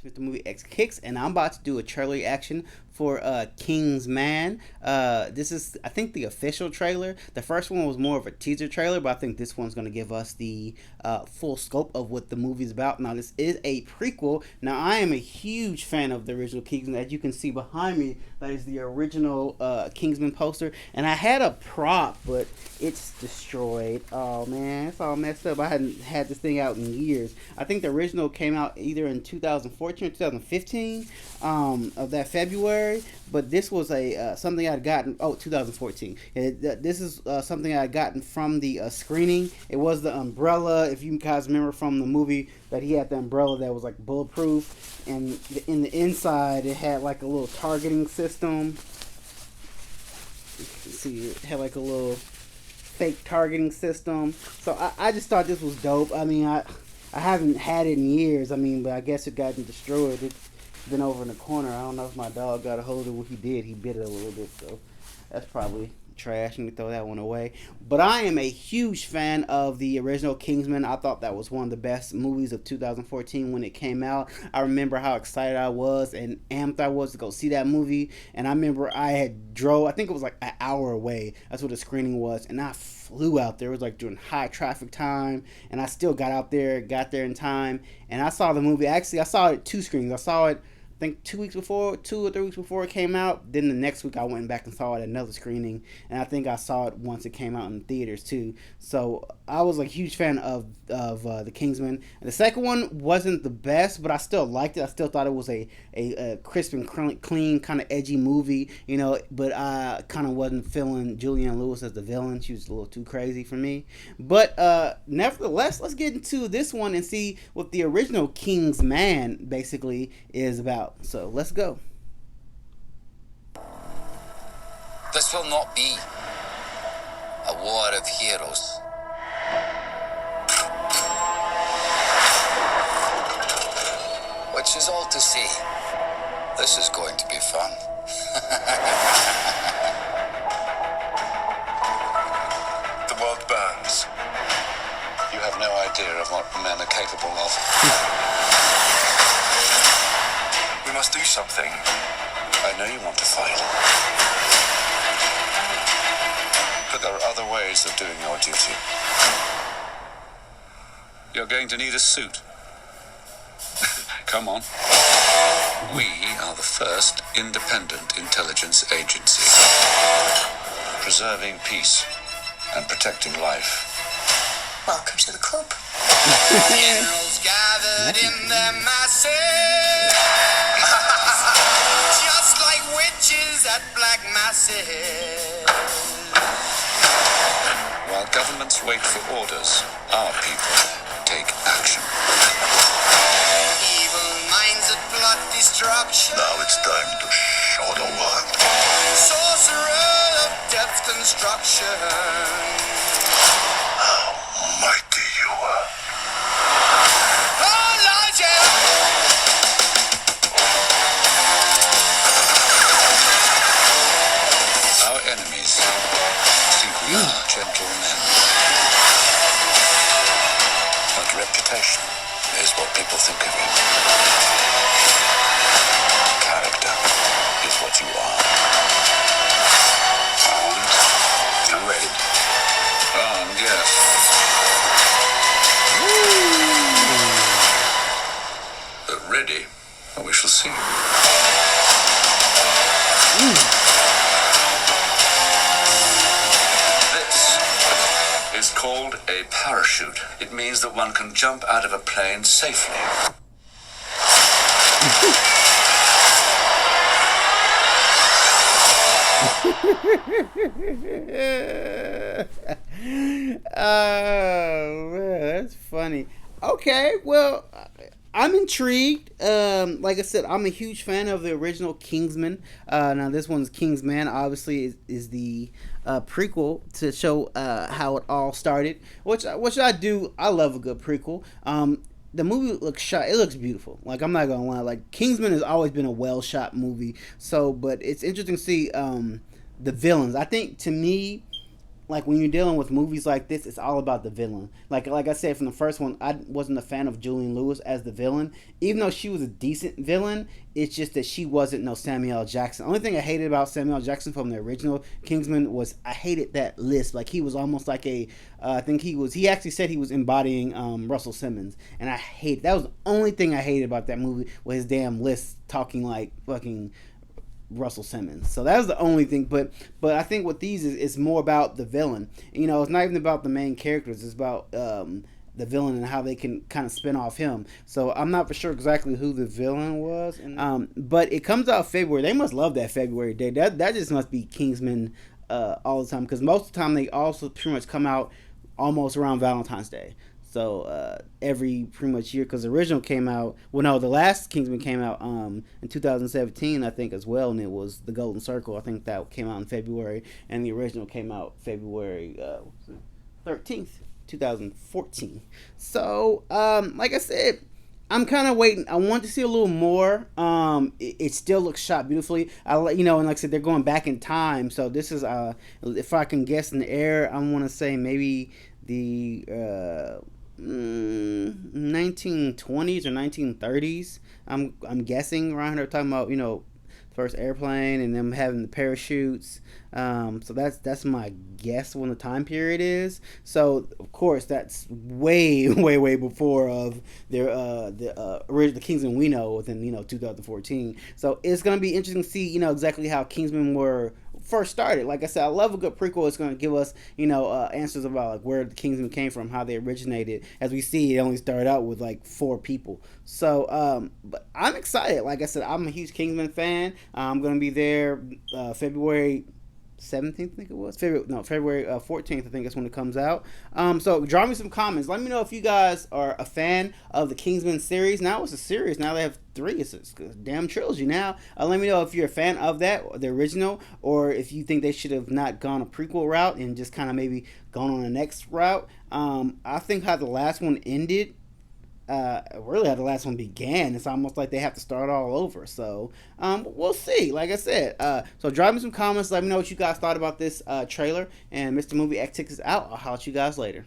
Mr. Movie X Kicks, and I'm about to do a trailer reaction for Kingsman. This is, I think, the official trailer. The first one was more of a teaser trailer, but I think this one's going to give us the full scope of what the movie's about. Now, this is a prequel. Now, I am a huge fan of the original Kingsman. As you can see behind me, that is the original Kingsman poster. And I had a prop, but it's destroyed. Oh, man, it's all messed up. I hadn't had this thing out in years. I think the original came out either in 2014 or 2015 of that February. But this was a something I'd gotten. Oh, 2014. This is something I'd gotten from the screening. It was the umbrella. If you guys remember from the movie, that he had the umbrella that was like bulletproof, and in the inside it had like a little targeting system. You can see it had like a little fake targeting system. So I just thought this was dope. I mean, I haven't had it in years. I mean, but I guess it got destroyed. It's been over in the corner. I don't know if my dog got a hold of what he did. He bit it a little bit, so that's probably trash, and we throw that one away. But I am a huge fan of the original Kingsman. I thought that was one of the best movies of 2014 when it came out. I remember how excited I was and amped I was to go see that movie. And I remember I had drove, I think it was like an hour away. That's what the screening was. And I flew out there. It was like during high traffic time. And I still got out there, got there in time. And I saw the movie. Actually, I saw it at two screens. I saw it, I think 2 or 3 weeks before it came out. Then the next week I went back and saw it at another screening, and I think I saw it once it came out in theaters too. So I was a huge fan of the Kingsman. And the second one wasn't the best, but I still liked it. I still thought it was a crisp and clean, kind of edgy movie, you know. But I kind of wasn't feeling Julianne Lewis as the villain. She was a little too crazy for me. But nevertheless, let's get into this one and see what the original Kingsman basically is about. So let's go. This will not be a war of heroes. Which is all to say, this is going to be fun. The world burns. You have no idea of what men are capable of. We must do something. I know you want to fight. But there are other ways of doing your duty. You're going to need a suit. Come on. We are the first independent intelligence agency. Preserving peace and protecting life. Welcome to the club. Heroes gathered in their masses. Just like witches at black masses. While governments wait for orders, our people take action. Evil minds that plot destruction. Now it's time to show the world. Sorcerer of depth construction. How mighty you are. Oh, Lord, Our enemies think we are gentle men. But reputation is what people think of you. Character is what you are. Armed and ready. Armed, yes. But ready, well, we shall see. It's called a parachute. It means that one can jump out of a plane safely. Oh man, that's funny. Okay, well, I'm intrigued. Like I said, I'm a huge fan of the original Kingsman. Now this one's Kingsman. Obviously, is the prequel to show how it all started. Which I do. I love a good prequel. The movie looks shot. It looks beautiful. Like, I'm not gonna lie. Like, Kingsman has always been a well shot movie. So, but it's interesting to see the villains. I think, to me, like when you're dealing with movies like this, it's all about the villain. Like I said from the first one, I wasn't a fan of Julian Lewis as the villain, even though she was a decent villain. It's just that she wasn't no Samuel L. Jackson. The only thing I hated about Samuel L. Jackson from the original Kingsman was I hated that lisp. Like he was almost like a, I think he actually said he was embodying Russell Simmons, and I hate that was the only thing I hated about that movie was his damn lisp talking like fucking Russell Simmons. So that was the only thing. But I think what these is more about the villain. You know, it's not even about the main characters. It's about the villain and how they can kind of spin off him. So I'm not for sure exactly who the villain was. But it comes out February. They must love that February day. That just must be Kingsman all the time, because most of the time they also pretty much come out almost around Valentine's Day. So every pretty much year, because the original came out, well no, the last Kingsman came out in 2017 I think as well, and it was The Golden Circle. I think that came out in February, and the original came out February 13th 2014. So like I said, I'm kind of waiting. I want to see a little more. It still looks shot beautifully. And like I said, they're going back in time. So this is, if I can guess in the air, I want to say maybe the 1920s or 1930s. I'm guessing around here. Talking about first airplane and them having the parachutes. So that's my guess when the time period is. So of course that's way before of their the original Kingsman we know within 2014. So it's gonna be interesting to see exactly how Kingsman were first started. Like I said, I love a good prequel. It's going to give us answers about like where the Kingsman came from, how they originated. As we see, it only started out with like 4 people. So but I'm excited. Like I said, I'm a huge Kingsman fan. I'm going to be there February 17th, I think it was. February 14th, I think that's when it comes out. So draw me some comments. Let me know if you guys are a fan of the Kingsman series. Now it's a series. Now they have 3. It's a damn trilogy now. Let me know if you're a fan of that, the original, or if you think they should have not gone a prequel route and just kind of maybe gone on the next route. I think how the last one ended, really how the last one began, it's almost like they have to start all over. So we'll see. Like I said, so drop me some comments. Let me know what you guys thought about this trailer. And Mr. Movie X Tickets out. I'll holler at you guys later.